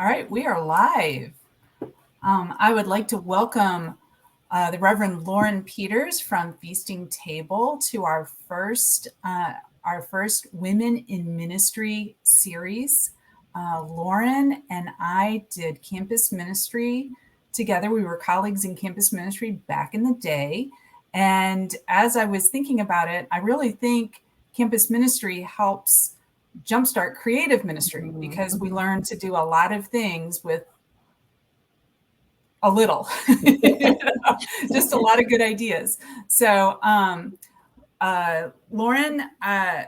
All right, we are live. I would like to welcome the Reverend Lauren Peters from Feasting Table to our first Women in Ministry series. Lauren and I did campus ministry together. We were colleagues in campus ministry back in the day. And as I was thinking about it, I really think campus ministry helps jumpstart creative ministry because we learn to do a lot of things with a little, just a lot of good ideas. So, Lauren, I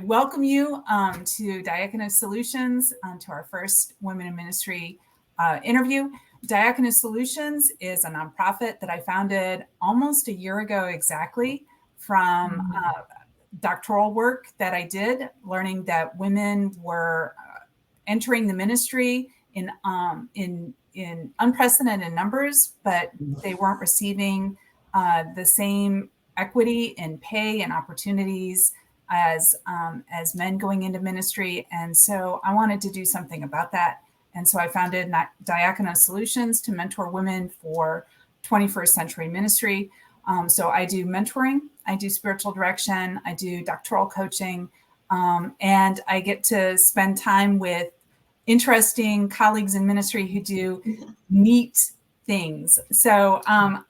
welcome you to Diakonos Solutions, to our first Women in Ministry interview. Diakonos Solutions is a nonprofit that I founded almost a year ago exactly from doctoral work that I did, learning that women were entering the ministry in unprecedented numbers, but they weren't receiving the same equity in pay and opportunities as men going into ministry. And so I wanted to do something about that. And so I founded Diakonos Solutions to mentor women for 21st century ministry. So I do mentoring, I do spiritual direction, I do doctoral coaching, and I get to spend time with interesting colleagues in ministry who do neat things. So I'm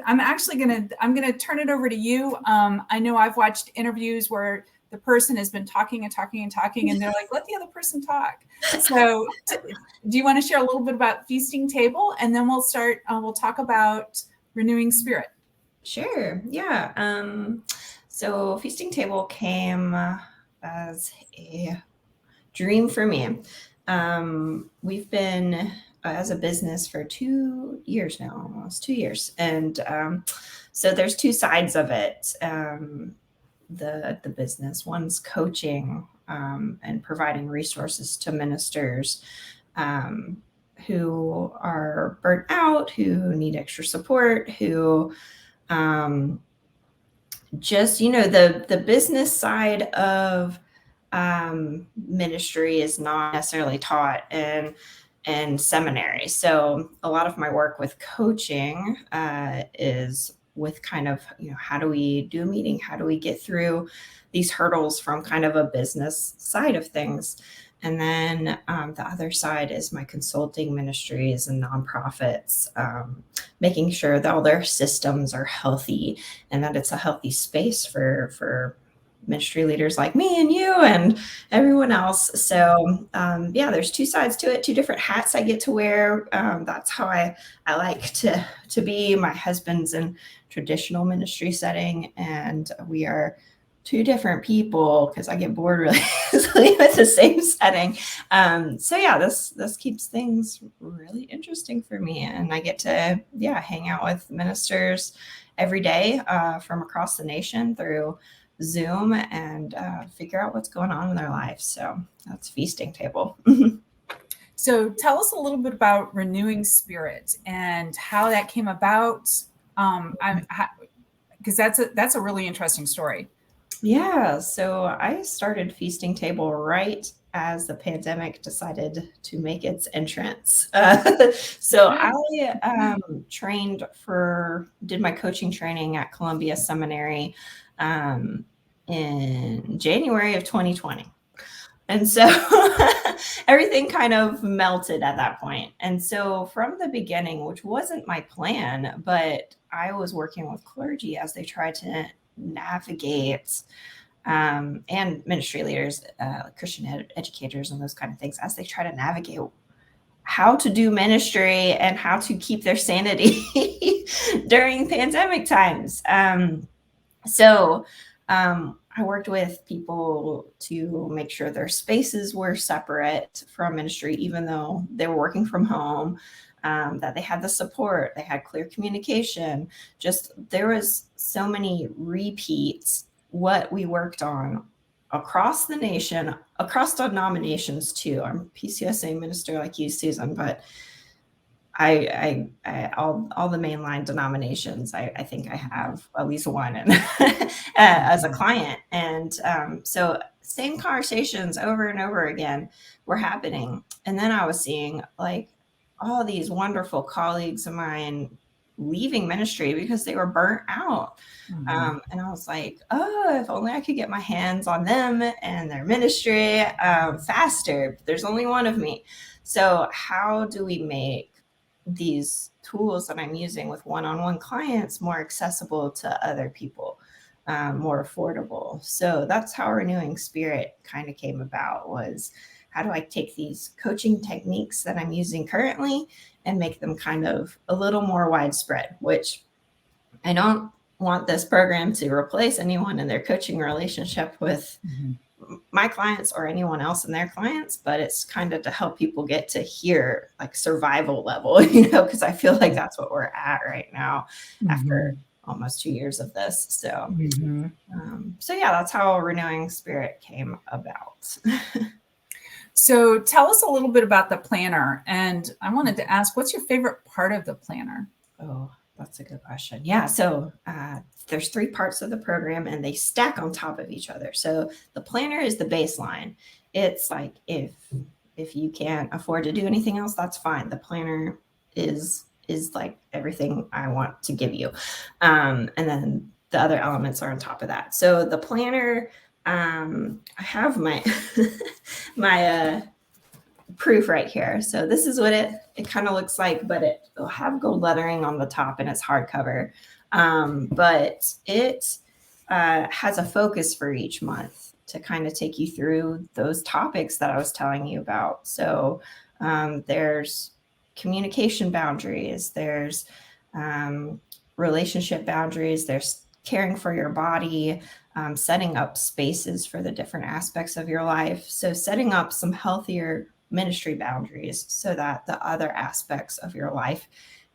actually gonna turn it over to you. I know I've watched interviews where the person has been talking and talking and talking, and they're like, let the other person talk. So do you want to share a little bit about Feasting Table, and then we'll start? We'll talk about Renewing Spirit. Sure. Yeah. So Feasting Table came as a dream for me. We've been as a business for 2 years now, almost 2 years. And so there's two sides of it. The business, one's coaching and providing resources to ministers who are burnt out, who need extra support, who just, the business side of ministry is not necessarily taught in seminary. So a lot of my work with coaching is with kind of, how do we do a meeting? How do we get through these hurdles from kind of a business side of things? And then the other side is my consulting ministries and nonprofits, making sure that all their systems are healthy and that it's a healthy space for ministry leaders like me and you and everyone else. So there's two sides to it, two different hats I get to wear. That's how I like to be. My husband's in traditional ministry setting, and we are two different people because I get bored really easily with the same setting. This keeps things really interesting for me, and I get to hang out with ministers every day from across the nation through Zoom and figure out what's going on in their lives. So that's Feasting Table. So tell us a little bit about Renewing Spirit and how that came about, because that's a really interesting story. Yeah, so I started Feasting Table right as the pandemic decided to make its entrance. So I did my coaching training at Columbia Seminary in January of 2020. And so everything kind of melted at that point. And so from the beginning, which wasn't my plan, but I was working with clergy as they tried to navigate and ministry leaders, Christian educators and those kind of things, as they try to navigate how to do ministry and how to keep their sanity during pandemic times. I worked with people to make sure their spaces were separate from ministry, even though they were working from home, that they had the support, they had clear communication. Just there was so many repeats, what we worked on across the nation, across denominations too. I'm a PCSA minister like you, Susan, but I all the mainline denominations, I think I have at least one as a client. And so same conversations over and over again were happening. And then I was seeing like all these wonderful colleagues of mine leaving ministry because they were burnt out. And I was like, oh, if only I could get my hands on them and their ministry faster. But there's only one of me. So, how do we make these tools that I'm using with one on one clients more accessible to other people? More affordable. So that's how Renewing Spirit kind of came about, was how do I take these coaching techniques that I'm using currently and make them kind of a little more widespread, which I don't want this program to replace anyone in their coaching relationship with my clients or anyone else and their clients, but it's kind of to help people get to here, like survival level, because I feel like that's what we're at right now after almost 2 years of this. So, so yeah, that's how Renewing Spirit came about. So tell us a little bit about the planner. And I wanted to ask, what's your favorite part of the planner? Oh, that's a good question. Yeah. So there's 3 parts of the program and they stack on top of each other. So the planner is the baseline. It's like if you can't afford to do anything else, that's fine. The planner is like everything I want to give you. And then the other elements are on top of that. So the planner, I have my my proof right here. So this is what it kind of looks like, but it'll have gold lettering on the top and it's hardcover. But it has a focus for each month to kind of take you through those topics that I was telling you about. So there's communication boundaries, there's relationship boundaries, there's caring for your body, setting up spaces for the different aspects of your life. So setting up some healthier ministry boundaries so that the other aspects of your life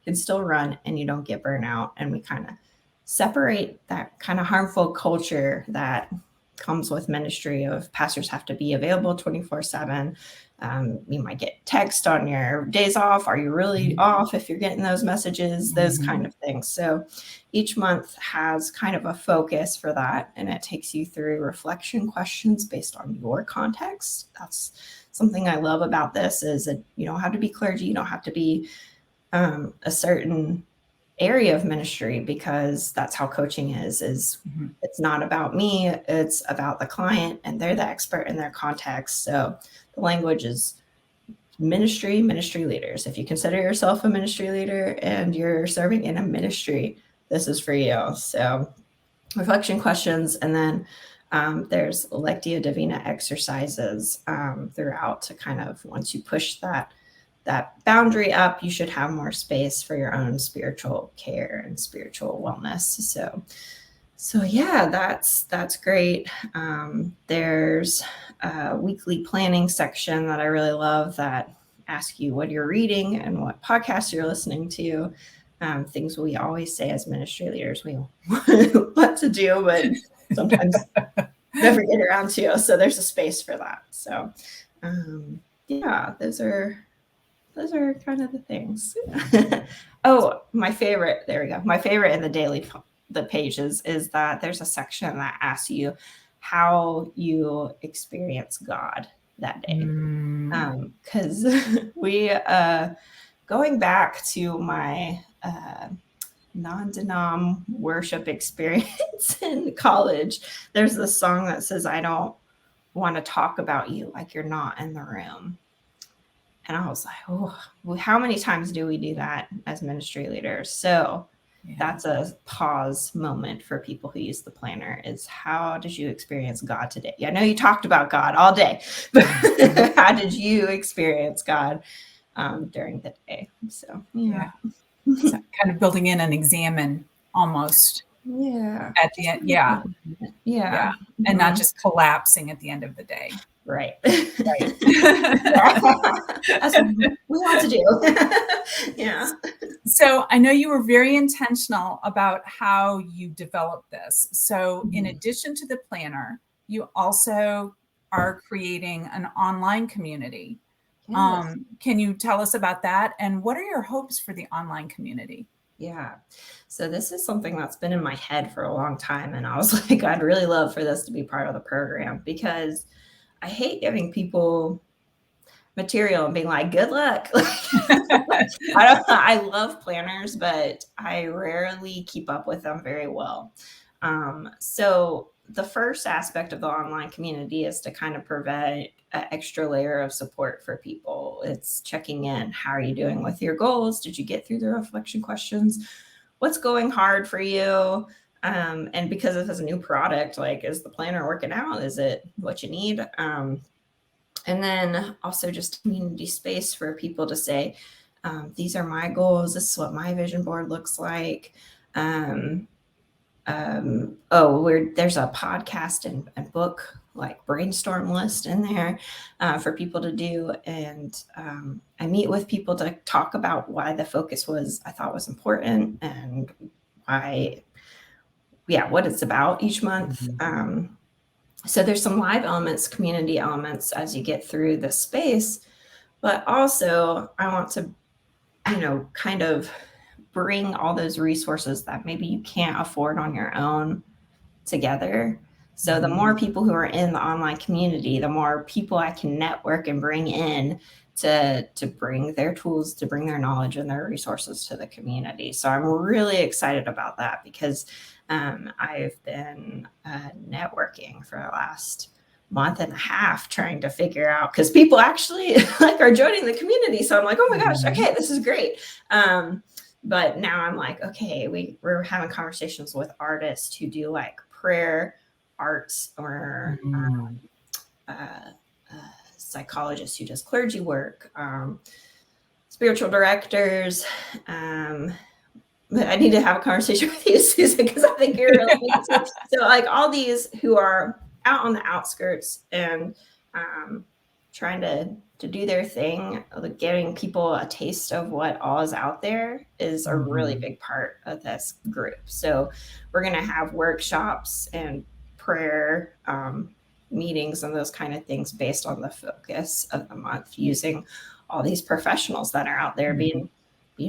can still run and you don't get burnt out. And we kind of separate that kind of harmful culture that comes with ministry of pastors have to be available 24/7. You might get text on your days off. Are you really off if you're getting those messages? Those kind of things. So each month has kind of a focus for that, and it takes you through reflection questions based on your context. That's something I love about this, is that you don't have to be clergy, you don't have to be a certain area of ministry, because that's how coaching is it's not about me, it's about the client, and they're the expert in their context. So the language is ministry leaders. If you consider yourself a ministry leader and you're serving in a ministry, this is for you. So reflection questions, and then there's Lectio Divina exercises throughout to kind of, once you push that boundary up, you should have more space for your own spiritual care and spiritual wellness. So yeah, that's great. There's a weekly planning section that I really love that asks you what you're reading and what podcasts you're listening to. Things we always say as ministry leaders we want to do, but sometimes never get around to. So there's a space for that. So yeah, those are kind of the things. Oh, my favorite. There we go. My favorite in the pages is that there's a section that asks you how you experience God that day. Because we, going back to my non-denom worship experience in college, there's this song that says, I don't want to talk about you like you're not in the room. And I was like, oh, well, how many times do we do that as ministry leaders? So that's a pause moment for people who use the planner, is how did you experience God today? I know you talked about God all day, but how did you experience God during the day? So, yeah. So kind of building in an examine almost. Yeah. At the end. Yeah. Yeah. And not just collapsing at the end of the day. Right. Right. That's what we want to do. Yeah. So I know you were very intentional about how you developed this. So in addition to the planner, you also are creating an online community. Yes. Can you tell us about that? And what are your hopes for the online community? Yeah. So this is something that's been in my head for a long time. And I was like, I'd really love for this to be part of the program because I hate giving people material and being like, good luck. I love planners, but I rarely keep up with them very well. So the first aspect of the online community is to kind of provide an extra layer of support for people. It's checking in. How are you doing with your goals? Did you get through the reflection questions? What's going hard for you? And because if it's a new product, like, is the planner working out? Is it what you need? And then also just community space for people to say, these are my goals. This is what my vision board looks like. There's a podcast and book like brainstorm list in there for people to do. And I meet with people to talk about why the focus I thought was important and what it's about each month. So there's some live elements, community elements as you get through the space, but also I want to, kind of bring all those resources that maybe you can't afford on your own together. So the more people who are in the online community, the more people I can network and bring in to bring their tools, to bring their knowledge and their resources to the community. So I'm really excited about that because I've been networking for the last month and a half trying to figure out, because people actually like are joining the community. So I'm like, oh my gosh, okay, this is great. But now I'm like, okay, we're having conversations with artists who do like prayer arts or psychologists who does clergy work, spiritual directors. I need to have a conversation with you, Susan, because I think you're really so like all these who are out on the outskirts and trying to do their thing, like giving people a taste of what all is out there is a really big part of this group. So we're going to have workshops and prayer meetings and those kind of things based on the focus of the month, using all these professionals that are out there being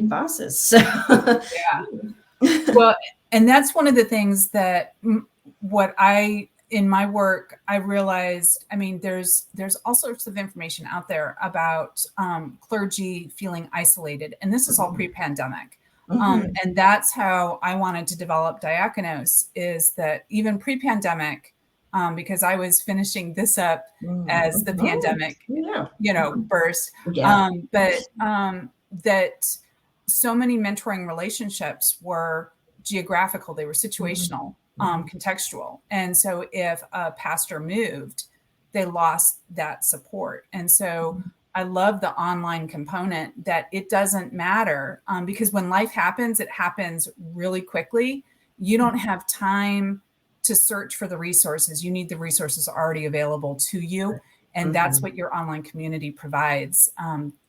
bosses. So Yeah. Well, and that's one of the things that in my work, I realized, I mean, there's all sorts of information out there about clergy feeling isolated. And this is all pre-pandemic. And that's how I wanted to develop Diakonos, is that even pre-pandemic, because I was finishing this up as the pandemic, burst. That so many mentoring relationships were geographical, they were situational, contextual. And so if a pastor moved, they lost that support. And so I love the online component, that it doesn't matter, because when life happens, it happens really quickly. You don't have time to search for the resources. You need the resources already available to you. And that's what your online community provides,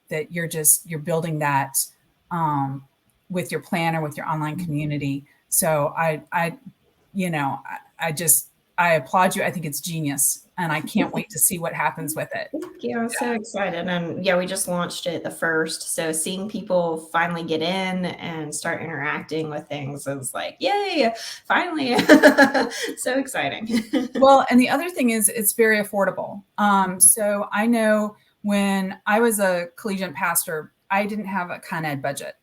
that you're building that with your planner, with your online community. So I applaud you. I think it's genius, and I can't wait to see what happens with it. Thank you. I'm so excited. And we just launched it the first. So seeing people finally get in and start interacting with things is like, yay, finally. So exciting. Well, and the other thing is it's very affordable. So I know when I was a collegiate pastor, I didn't have a Con Ed budget.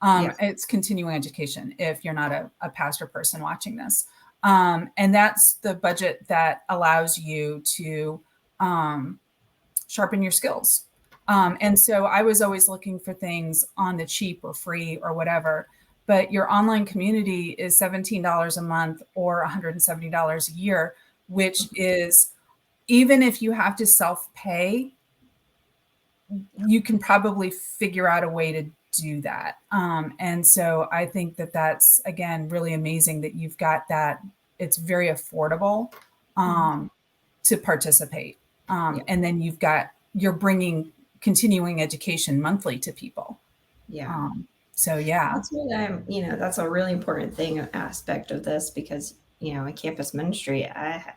It's continuing education if you're not a pastor person watching this. And that's the budget that allows you to sharpen your skills. And so I was always looking for things on the cheap or free or whatever. But your online community is $17 a month or $170 a year, which is, even if you have to self-pay, you can probably figure out a way to do that. And so I think that that's, again, really amazing that you've got that. It's very affordable to participate. And then you're bringing continuing education monthly to people. So that's what that's a really important aspect of this, because in campus ministry I had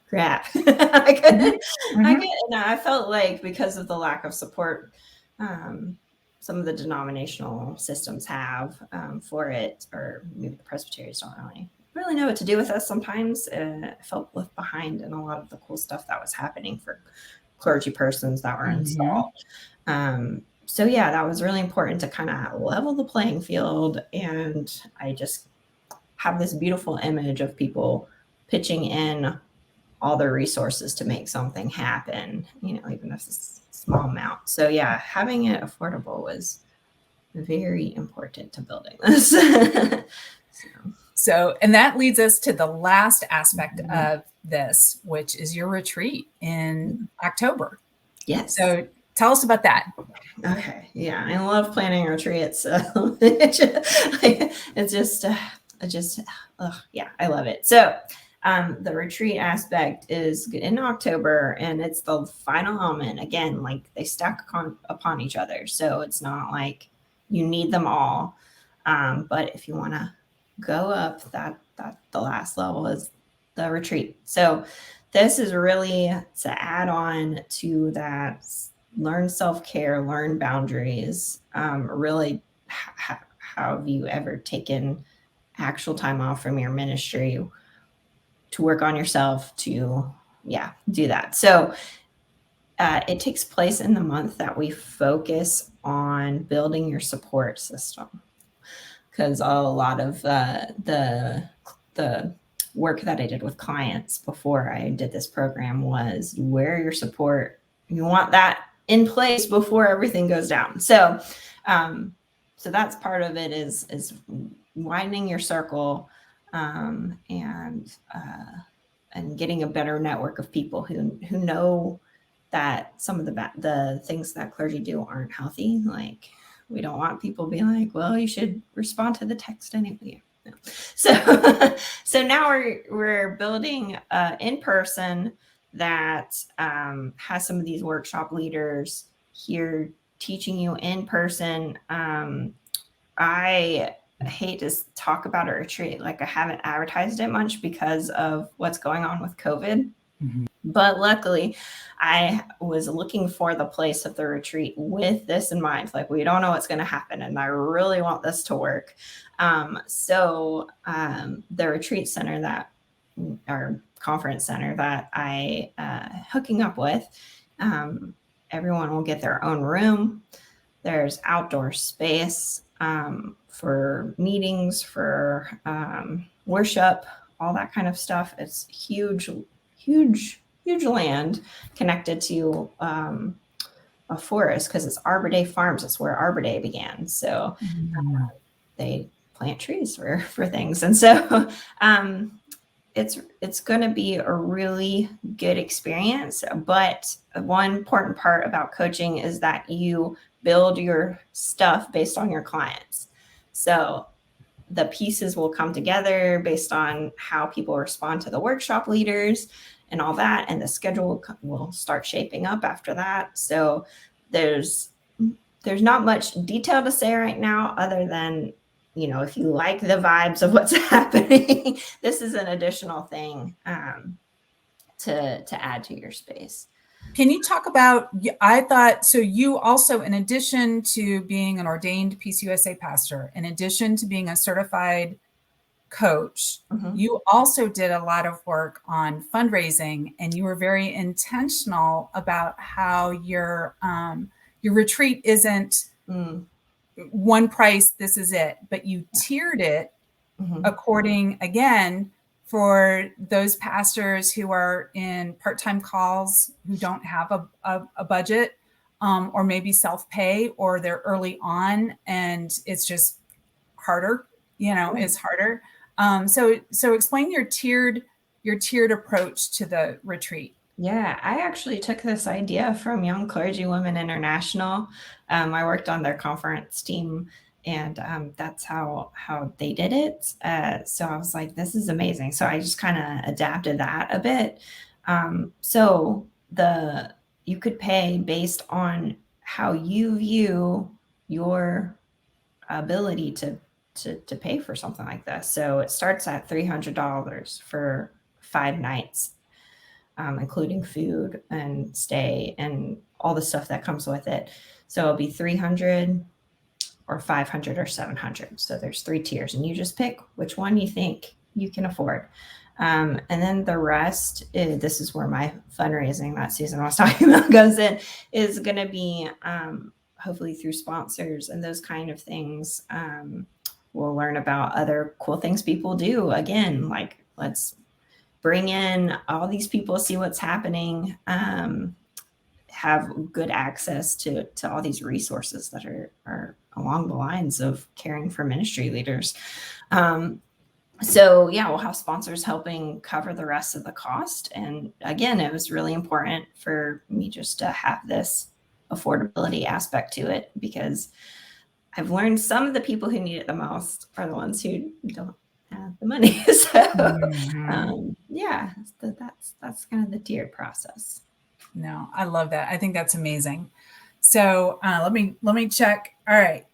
crap. I couldn't. I felt like, because of the lack of support, some of the denominational systems have for it, or maybe the Presbyterians don't really know what to do with us sometimes. I felt left behind in a lot of the cool stuff that was happening for clergy persons that were installed. So yeah, that was really important to kind of level the playing field. And I just have this beautiful image of people pitching in all their resources to make something happen, even if it's a small amount. So yeah, having it affordable was very important to building this. So, and that leads us to the last aspect of this, which is your retreat in October. Yes. So tell us about that. Okay. Yeah. I love planning retreats. So it's just, yeah, I love it. So the retreat aspect is in October, and it's the final element. Again, like they stack upon each other. So it's not like you need them all. But if you want to go up, that the last level is the retreat. So this is really to add on to that. Learn self-care, learn boundaries. Really, how have you ever taken actual time off from your ministry to work on yourself, to do that? So it takes place in the month that we focus on building your support system, because a lot of the work that I did with clients before I did this program was where your support, you want that in place before everything goes down. So so that's part of it, is widening your circle, and getting a better network of people who know that some of the things that clergy do aren't healthy. Like, we don't want people being like, well, you should respond to the text anyway. No. So now we're building in person that has some of these workshop leaders here teaching you in person. I hate to talk about a retreat. Like, I haven't advertised it much because of what's going on with COVID. But luckily, I was looking for the place of the retreat with this in mind. Like, we don't know what's going to happen, and I really want this to work. So the retreat center our conference center that I hooking up with, everyone will get their own room. There's outdoor space for meetings, for worship, all that kind of stuff. It's huge land connected to a forest, because it's Arbor Day Farms. It's where Arbor Day began. So they plant trees for things. And so it's going to be a really good experience. But one important part about coaching is that you build your stuff based on your clients. So the pieces will come together based on how people respond to the workshop leaders and all that, and the schedule will start shaping up after that. So there's not much detail to say right now, other than, if you like the vibes of what's happening, this is an additional thing to add to your space. Can you talk about, I thought, so you also, in addition to being an ordained PCUSA pastor, in addition to being a certified coach, you also did a lot of work on fundraising, and you were very intentional about how your retreat isn't one price, this is it, but you tiered it according, again, for those pastors who are in part-time calls, who don't have a budget, or maybe self-pay, or they're early on and it's just harder, it's harder. So explain your tiered approach to the retreat. Yeah, I actually took this idea from Young Clergy Women International. I worked on their conference team, and that's how they did it. So I was like, this is amazing. So I just kind of adapted that a bit. So you could pay based on how you view your ability to pay for something like this. So it starts at $300 for 5 nights. Including food and stay and all the stuff that comes with it. So it'll be $300 or 500 or 700. So there's 3 tiers, and you just pick which one you think you can afford. And then the rest, this is where my fundraising that Susan was talking about goes in, is going to be hopefully through sponsors and those kind of things. We'll learn about other cool things people do. Again, like let's bring in all these people, see what's happening, have good access to all these resources that are along the lines of caring for ministry leaders. So yeah, we'll have sponsors helping cover the rest of the cost. And again, it was really important for me just to have this affordability aspect to it, because I've learned some of the people who need it the most are the ones who don't have the money. So yeah, that's kind of the tiered process. No, I love that. I think that's amazing. So let me check. All right.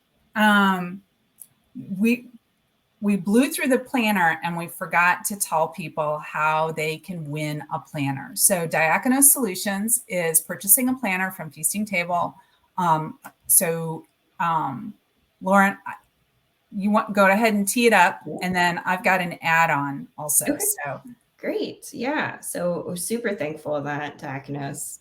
We blew through the planner and we forgot to tell people how they can win a planner. So Diakonos Solutions is purchasing a planner from Feasting Table. Lauren, you want go ahead and tee it up, and then I've got an add-on also. Okay. So great. Yeah. So we're super thankful that Diakonos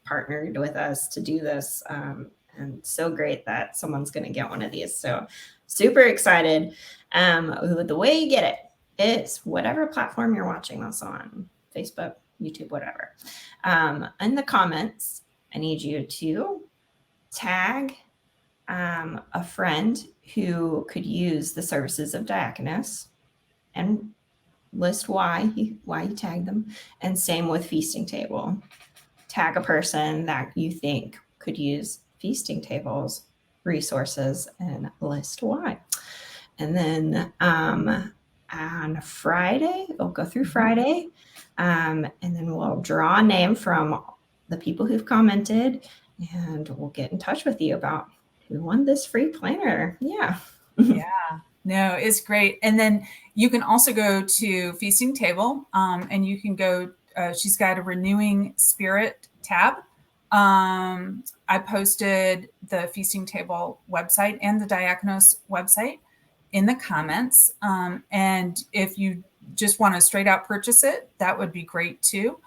partnered with us to do this. And so great that someone's going to get one of these. So super excited. The way you get it is whatever platform you're watching this on, Facebook, YouTube, whatever. In the comments, I need you to tag a friend who could use the services of Diakonos and list why you tag them. And same with Feasting Table. Tag a person that you think could use Feasting Table's resources and list why. And then on Friday, we'll go through Friday, and then we'll draw a name from the people who've commented, and we'll get in touch with you about who won this free planner. Yeah. Yeah. No, it's great. And then you can also go to Feasting Table, and you can go, she's got a Renewing Spirit tab. I posted the Feasting Table website and the Diakonos website in the comments. And if you just want to straight out purchase it, that would be great too.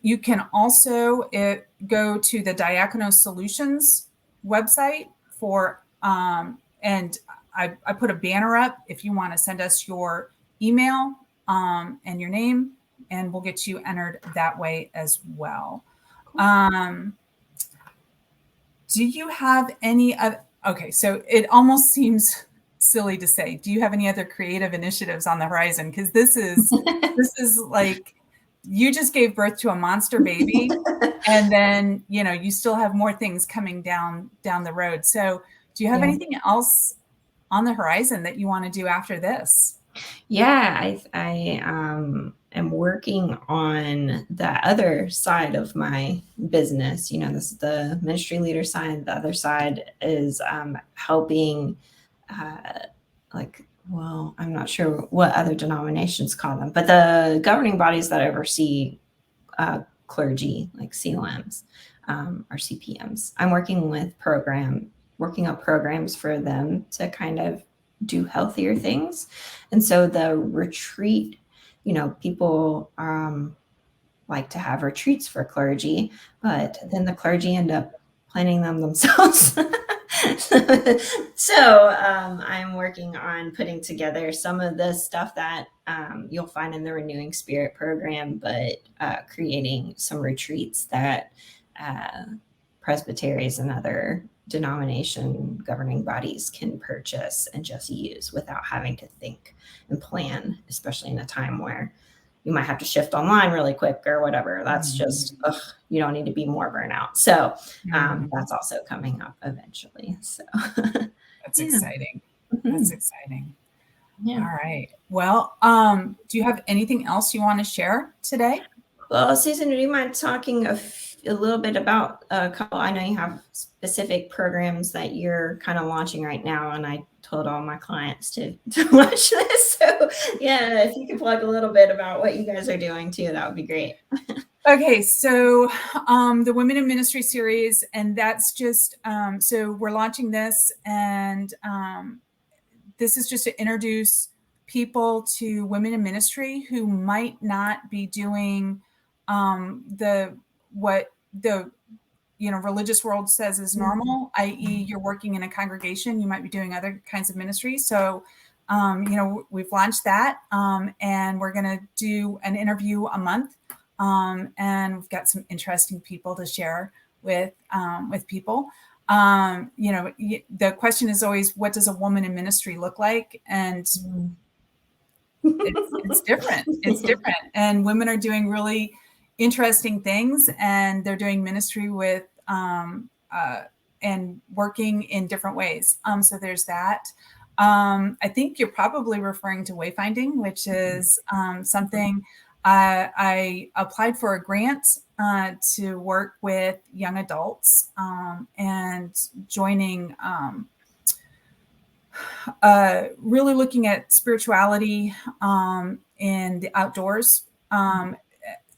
You can also go to the Diakonos Solutions website for, and I put a banner up if you want to send us your email and your name, and we'll get you entered that way as well. Do you have any other, okay, so it almost seems silly to say, do you have any other creative initiatives on the horizon? Because this is like, you just gave birth to a monster baby, and then you still have more things coming down the road. So do you have anything else on the horizon that you want to do after this? Yeah, I am working on the other side of my business. This is the ministry leader side. The other side is helping, I'm not sure what other denominations call them, but the governing bodies that oversee clergy, like CLMs or CPMs. I'm working up programs for them to kind of do healthier things. And so the retreat, people like to have retreats for clergy, but then the clergy end up planning them themselves. So I'm working on putting together some of the stuff that you'll find in the Renewing Spirit program, but creating some retreats that presbyteries and other denomination governing bodies can purchase and just use without having to think and plan, especially in a time where you might have to shift online really quick or whatever. That's just, you don't need to be more burnout. So that's also coming up eventually. So that's exciting. That's exciting. Yeah. All right. Well, do you have anything else you want to share today? Well, Susan, do you mind talking a little bit about a couple? I know you have specific programs that you're kind of launching right now, and I told all my clients to watch this. So yeah, if you could plug a little bit about what you guys are doing too, that would be great. Okay, so the Women in Ministry series, and that's just, so we're launching this, and this is just to introduce people to women in ministry who might not be doing what the religious world says is normal, i.e. you're working in a congregation, you might be doing other kinds of ministry. So we've launched that, and we're going to do an interview a month, and we've got some interesting people to share with people. The question is always, what does a woman in ministry look like? And it's different. It's different. And women are doing really interesting things, and they're doing ministry with and working in different ways. So there's that. I think you're probably referring to wayfinding, which is something I applied for a grant to work with young adults and joining, really looking at spirituality in the outdoors.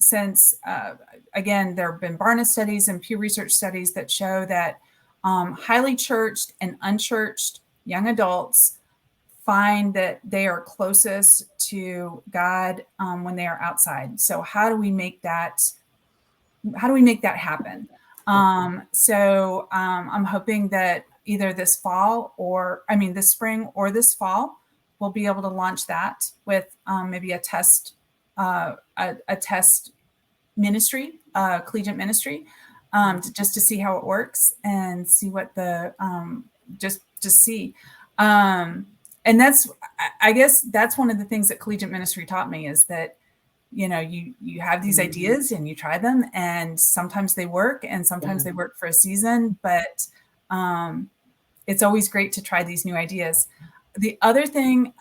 Since, again, there have been Barna studies and Pew Research studies that show that highly churched and unchurched young adults find that they are closest to God when they are outside. So how do we make that happen? So I'm hoping that either this spring or this fall, we'll be able to launch that with maybe a test ministry, collegiate ministry, just to see how it works and see what the just see. And I guess that's one of the things that collegiate ministry taught me, is that you have these ideas and you try them, and sometimes they work and sometimes they work for a season, but it's always great to try these new ideas. The other thing,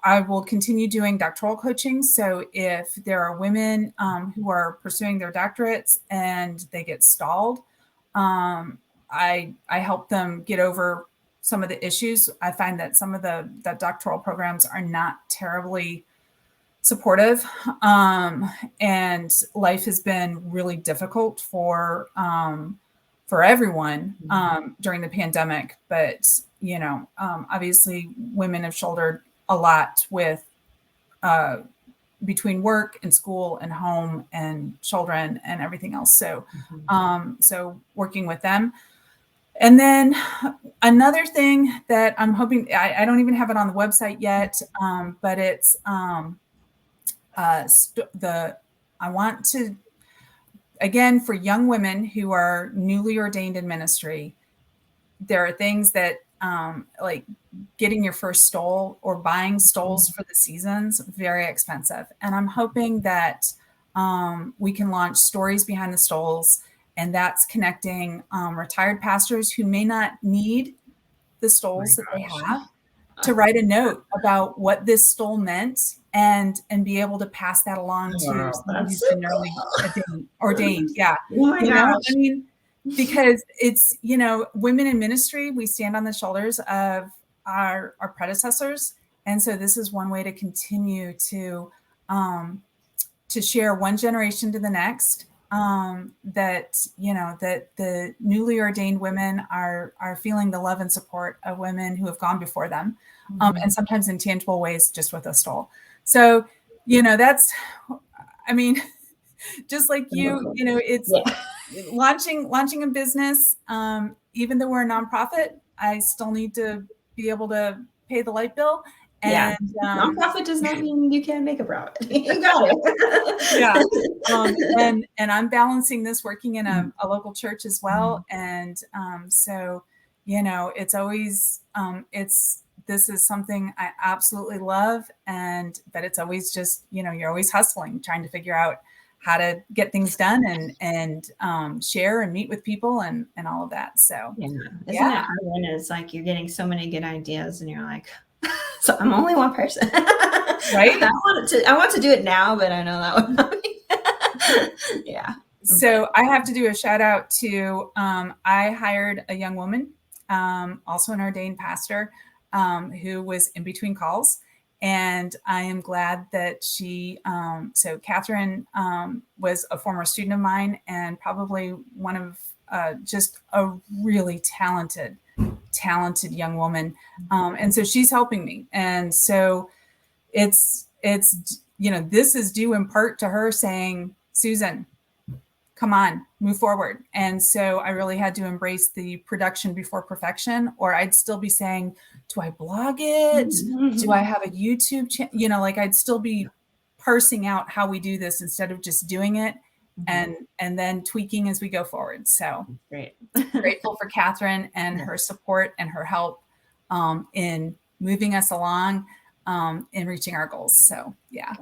I will continue doing doctoral coaching. So if there are women who are pursuing their doctorates and they get stalled, I help them get over some of the issues. I find that some of the doctoral programs are not terribly supportive, and life has been really difficult for everyone during the pandemic. But obviously, women have shouldered a lot with between work and school and home and children and everything else. So, so working with them. And then another thing that I'm hoping, I don't even have it on the website yet, but it's I want to, again, for young women who are newly ordained in ministry, there are things that like getting your first stole or buying stoles for the seasons, very expensive. And I'm hoping that we can launch Stories Behind the Stoles, and that's connecting retired pastors who may not need the stoles that they have to write a note about what this stole meant, and be able to pass that along to someone who's been early ordained. Yeah. Oh my gosh. I mean, because it's, women in ministry, we stand on the shoulders of our predecessors. And so this is one way to continue to share one generation to the next, that the newly ordained women are feeling the love and support of women who have gone before them, and sometimes in tangible ways, just with a stole. So, that's, I mean, just like it's launching a business. Even though we're a nonprofit, I still need to be able to pay the light bill. And nonprofit does not mean you can't make a profit. You got it. And I'm balancing this working in a local church as well. And so, it's always this is something I absolutely love, but it's always just, you're always hustling, trying to figure out how to get things done and share and meet with people and all of that. So isn't it hard when it's like you're getting so many good ideas and you're like, so I'm only one person, right? I want to do it now, but I know that would not be. So I have to do a shout out to, I hired a young woman, also an ordained pastor, who was in between calls. And I am glad that so Catherine was a former student of mine and probably one of just a really talented young woman. And so she's helping me. And so it's, this is due in part to her saying, Susan, come on, move forward. And so I really had to embrace the production before perfection, or I'd still be saying, do I blog it? Do I have a YouTube channel? I'd still be parsing out how we do this instead of just doing it and then tweaking as we go forward. So Great. Grateful for Catherine and her support and her help in moving us along in reaching our goals. So yeah.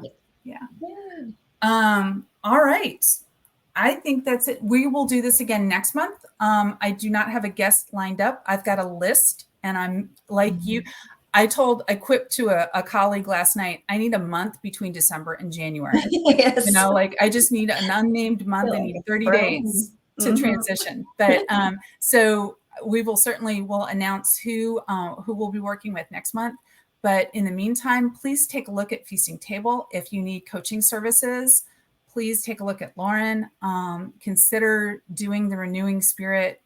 All right. I think that's it. We will do this again next month. I do not have a guest lined up. I've got a list, and I'm like you. I quipped to a colleague last night, I need a month between December and January. Yes. I just need an unnamed month. I need 30 days to transition. But so we'll announce who we'll be working with next month. But in the meantime, please take a look at Feasting Table. If you need coaching services, please take a look at Lauren. Consider doing the Renewing Spirit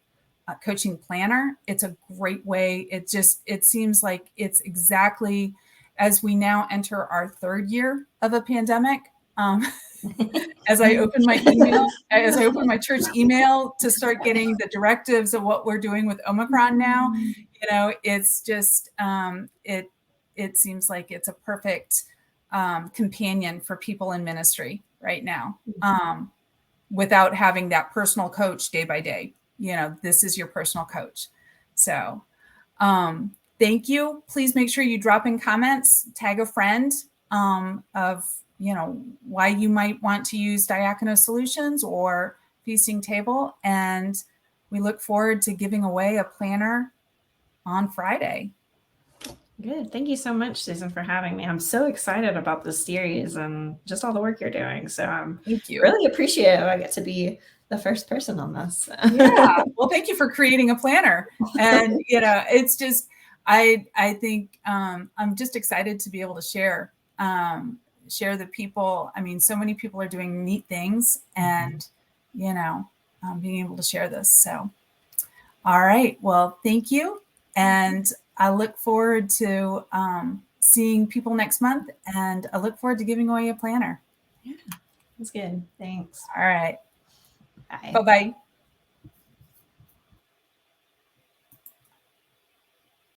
coaching planner. It's a great way. It seems like it's exactly as we now enter our third year of a pandemic. As I open my church email to start getting the directives of what we're doing with Omicron now, it's just, it seems like it's a perfect companion for people in ministry right now, without having that personal coach day by day. This is your personal coach. So thank you. Please make sure you drop in comments, tag a friend of, why you might want to use Diakonos Solutions or Feasting Table. And we look forward to giving away a planner on Friday. Good. Thank you so much, Susan, for having me. I'm so excited about this series and just all the work you're doing. So I'm really appreciative I get to be the first person on this. Yeah. Well, thank you for creating a planner. And, it's just, I think I'm just excited to be able to share the people. I mean, so many people are doing neat things and, being able to share this. So, all right. Well, thank you. And I look forward to seeing people next month, and I look forward to giving away a planner. Yeah, that's good. Thanks. All right. Bye. Bye-bye.